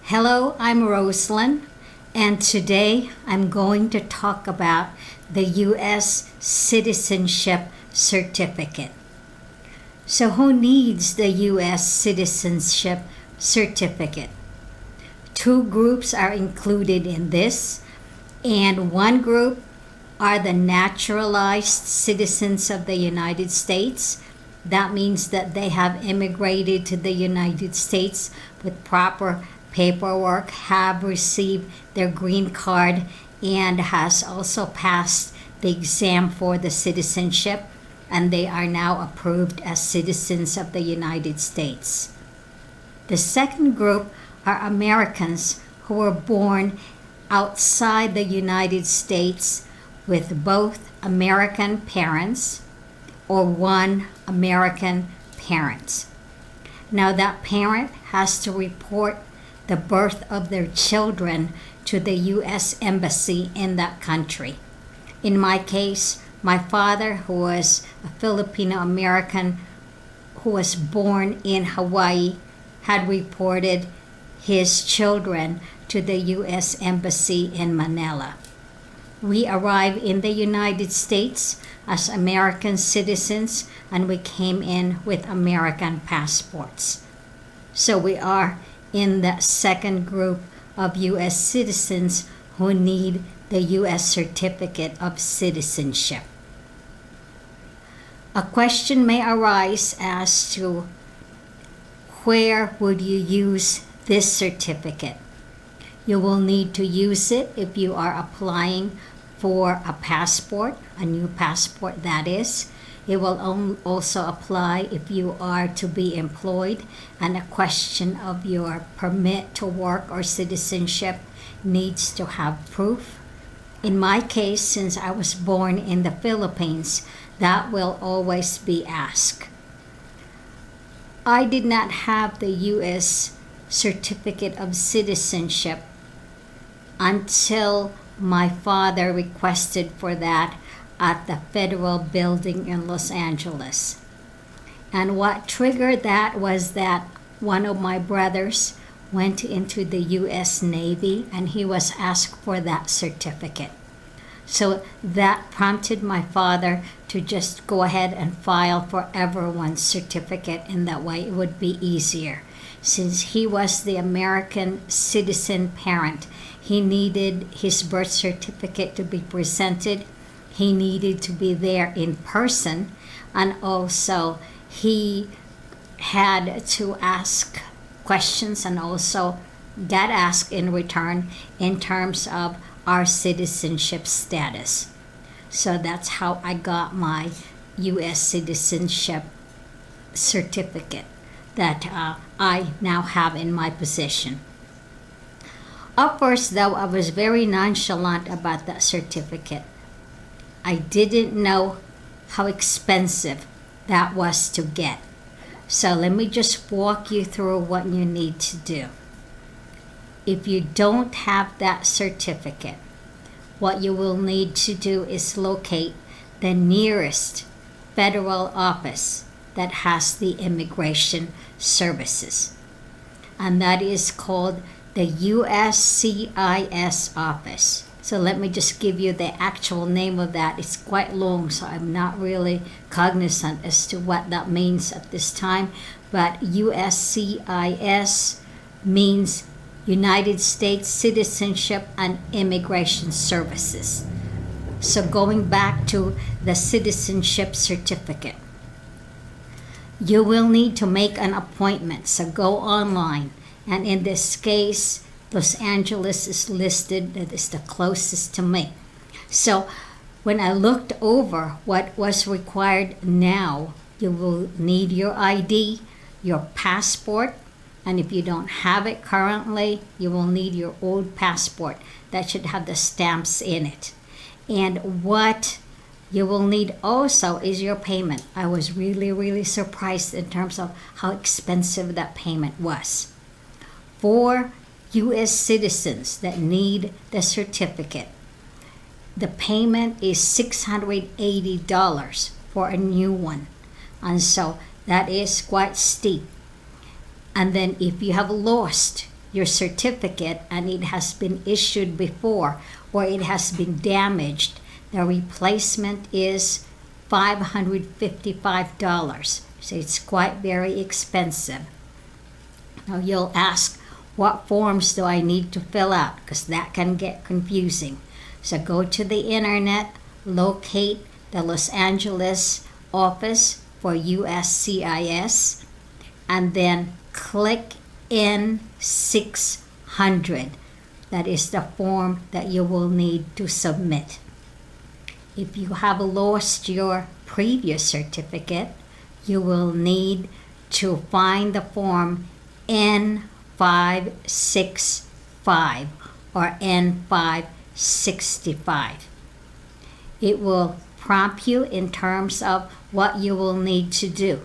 Hello, I'm Rosalind, and today I'm going to talk about the U.S. Citizenship Certificate. So, who needs the U.S. Citizenship Certificate? Two groups are included in this, and one group are the naturalized citizens of the United States. That means that they have immigrated to the United States with proper paperwork, have received their green card, and has also passed the exam for the citizenship, and they are now approved as citizens of the United States. The second group are Americans who were born outside the United States with both American parents or one American parent. Now that parent has to report the birth of their children to the U.S. Embassy in that country. In my case, my father, who was a Filipino American who was born in Hawaii, had reported his children to the U.S. Embassy in Manila. We arrived in the United States as American citizens, and we came in with American passports. So we are in the second group of U.S. citizens who need the U.S. Certificate of Citizenship. A question may arise as to where would you use this certificate? You will need to use it if you are applying for a passport, a new passport that is. It will also apply if you are to be employed, and a question of your permit to work or citizenship needs to have proof. In my case, since I was born in the Philippines, that will always be asked. I did not have the U.S. Certificate of Citizenship until my father requested for that at the federal building in Los Angeles. And what triggered that was that one of my brothers went into the U.S. Navy and he was asked for that certificate. So that prompted my father to just go ahead and file for everyone's certificate, and that way it would be easier. Since he was the American citizen parent, he needed his birth certificate to be presented. He needed to be there in person, and also he had to ask questions and also got asked in return in terms of our citizenship status. So that's how I got my U.S. citizenship certificate that I now have in my possession. At first, though, I was very nonchalant about that certificate. I didn't know how expensive that was to get. So let me just walk you through what you need to do. If you don't have that certificate, what you will need to do is locate the nearest federal office that has the immigration services. And that is called the U.S.CIS office. So let me just give you the actual name of that. It's quite long, so I'm not really cognizant as to what that means at this time. But U.S.CIS means United States Citizenship and Immigration Services. So going back to the citizenship certificate, you will need to make an appointment. So go online. And in this case, Los Angeles is listed, that is the closest to me. So when I looked over what was required now, you will need your ID, your passport, and if you don't have it currently, you will need your old passport that should have the stamps in it. And what you will need also is your payment. I was really surprised in terms of how expensive that payment was. For U.S. citizens that need the certificate, the payment is $680 for a new one. And so that is quite steep. And then if you have lost your certificate and it has been issued before or it has been damaged, the replacement is $555. So it's quite very expensive. Now you'll ask, what forms do I need to fill out? Because that can get confusing. So go to the internet, locate the Los Angeles office for USCIS, and then click N600. That is the form that you will need to submit. If you have lost your previous certificate, you will need to find the form N565 or N565. It will prompt you in terms of what you will need to do.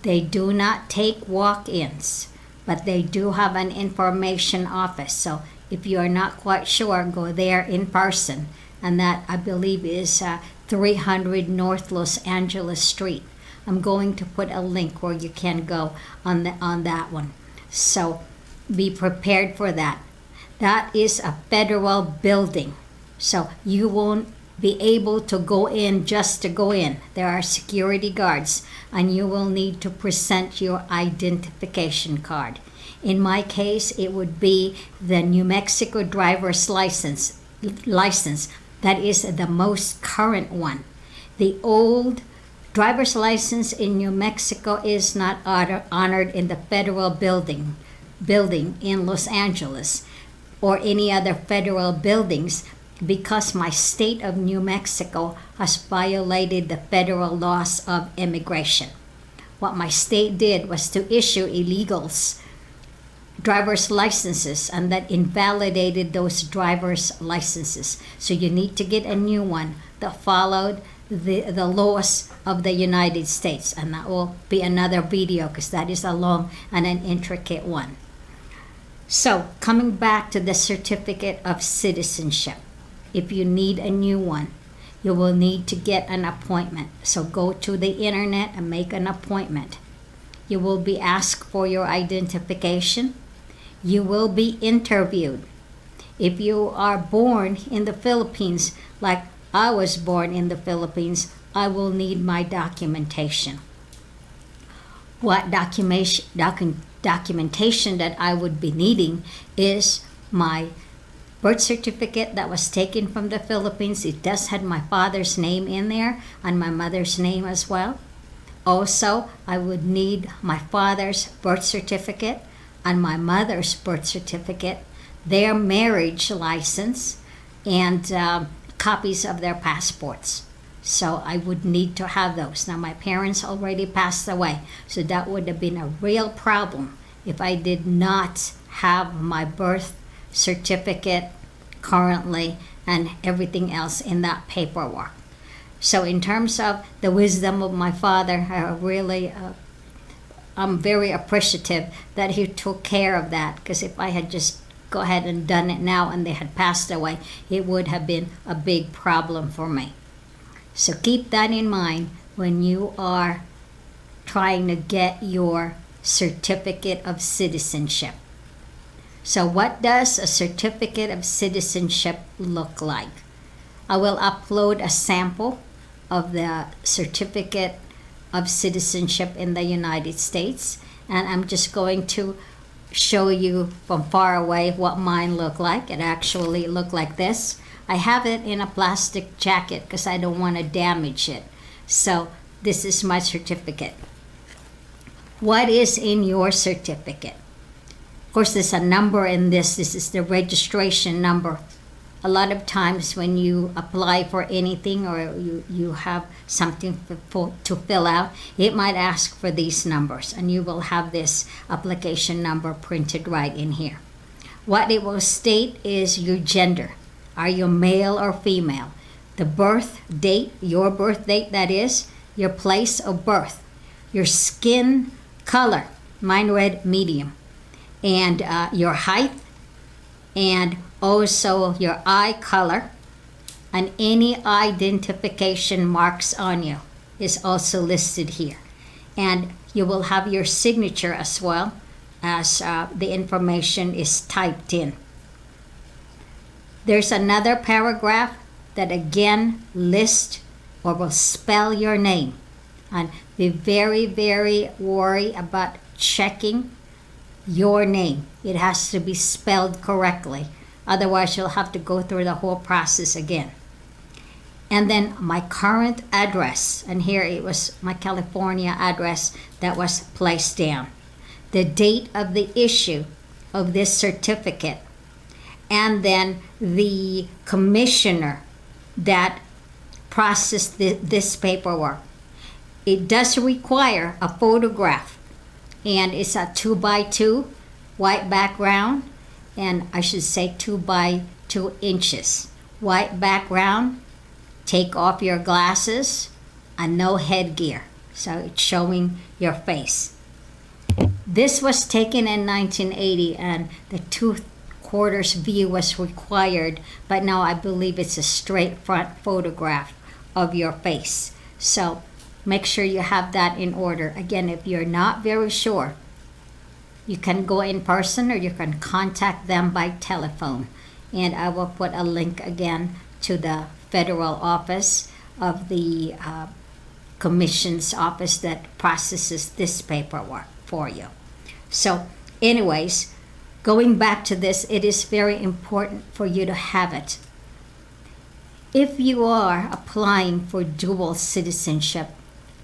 They do not take walk-ins, but they do have an information office. So if you are not quite sure, go there in person. And that, I believe, is 300 North Los Angeles Street. I'm going to put a link where you can go on that one. So be prepared for that. That is a federal building. So you won't be able to go in just to go in. There are security guards, and you will need to present your identification card. In my case, it would be the New Mexico driver's license. That is the most current one. The old driver's license in New Mexico is not honored in the federal building in Los Angeles or any other federal buildings because my state of New Mexico has violated the federal laws of immigration. What my state did was to issue illegals driver's licenses, and that invalidated those driver's licenses. So you need to get a new one that followed the laws of the United States, and that will be another video because that is a long and an intricate one. So coming back to the certificate of citizenship, if you need a new one, you will need to get an appointment. So go to the internet and make an appointment. You will be asked for your identification. You will be interviewed. If you are born in the Philippines, like I was born in the Philippines, I will need my documentation. What documentation that I would be needing is my birth certificate that was taken from the Philippines. It does have my father's name in there and my mother's name as well. Also, I would need my father's birth certificate and my mother's birth certificate, their marriage license, and copies of their passports. So I would need to have those. Now my parents already passed away, so that would have been a real problem if I did not have my birth certificate currently and everything else in that paperwork. So in terms of the wisdom of my father, I'm very appreciative that he took care of that, because if I had just go ahead and done it now and they had passed away, it would have been a big problem for me. So keep that in mind when you are trying to get your certificate of citizenship. So what does a certificate of citizenship look like? I will upload a sample of the certificate of citizenship in the United States, and I'm just going to show you from far away what mine look like. It actually looked like this. I have it in a plastic jacket because I don't want to damage it. So this is my certificate. What is in your certificate? Of course, there's a number in this. This is the registration number. A lot of times when you apply for anything or you have something to fill out, it might ask for these numbers, and you will have this application number printed right in here. What it will state is your gender. Are you male or female? The birth date, your birth date that is, your place of birth, your skin color, mine red medium, and your height, and also your eye color, and any identification marks on you is also listed here. And you will have your signature as well, as the information is typed in. There's another paragraph that again lists or will spell your name. And be very, very worried about checking your name. It has to be spelled correctly. Otherwise, you'll have to go through the whole process again. And then my current address. And here it was my California address that was placed down. The date of the issue of this certificate. And then the commissioner that processed this paperwork. It does require a photograph, and it's a 2x2 white background, and I should say 2x2 inches. White background, take off your glasses, and no headgear, so it's showing your face. This was taken in 1980, and the 2/4 view was required, but now I believe it's a straight front photograph of your face. So make sure you have that in order. Again, if you're not very sure, you can go in person or you can contact them by telephone. And I will put a link again to the federal office of the commission's office that processes this paperwork for you. So anyways, going back to this, it is very important for you to have it. If you are applying for dual citizenship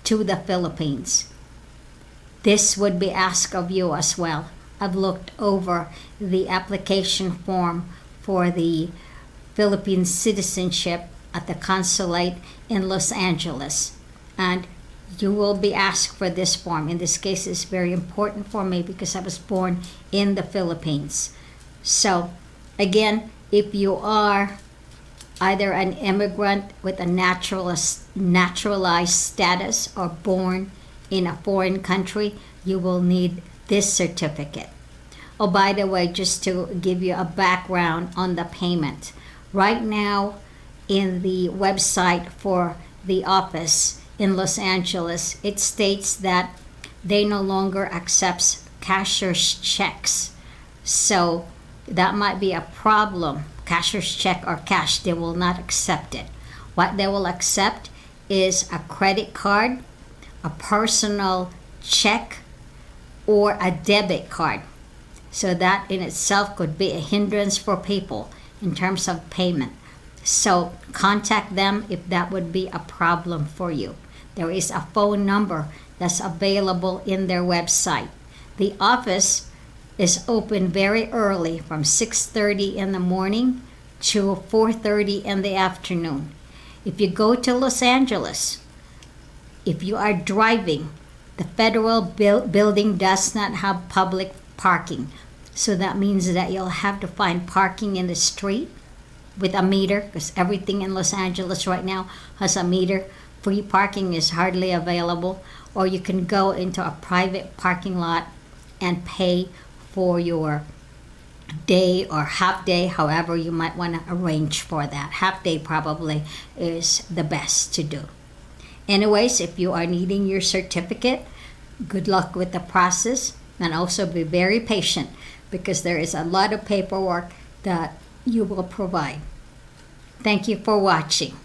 to the Philippines, this would be asked of you as well. I've looked over the application form for the Philippine citizenship at the consulate in Los Angeles, and you will be asked for this form. In this case, it's very important for me because I was born in the Philippines. So again, if you are either an immigrant with a naturalized status or born in a foreign country, you will need this certificate. Oh, by the way, just to give you a background on the payment. Right now, in the website for the office in Los Angeles, it states that they no longer accept cashier's checks. So that might be a problem. Cashier's check or cash, they will not accept it. What they will accept is a credit card, a personal check, or a debit card. So that in itself could be a hindrance for people in terms of payment. So contact them if that would be a problem for you. There is a phone number that's available in their website. The office is open very early from 6:30 in the morning to 4:30 in the afternoon. If you go to Los Angeles, if you are driving, the federal building does not have public parking. So that means that you'll have to find parking in the street with a meter, because everything in Los Angeles right now has a meter. Free parking is hardly available. Or you can go into a private parking lot and pay for your day or half day, however you might want to arrange for that. Half day probably is the best to do. Anyways, if you are needing your certificate, good luck with the process, and also be very patient because there is a lot of paperwork that you will provide. Thank you for watching.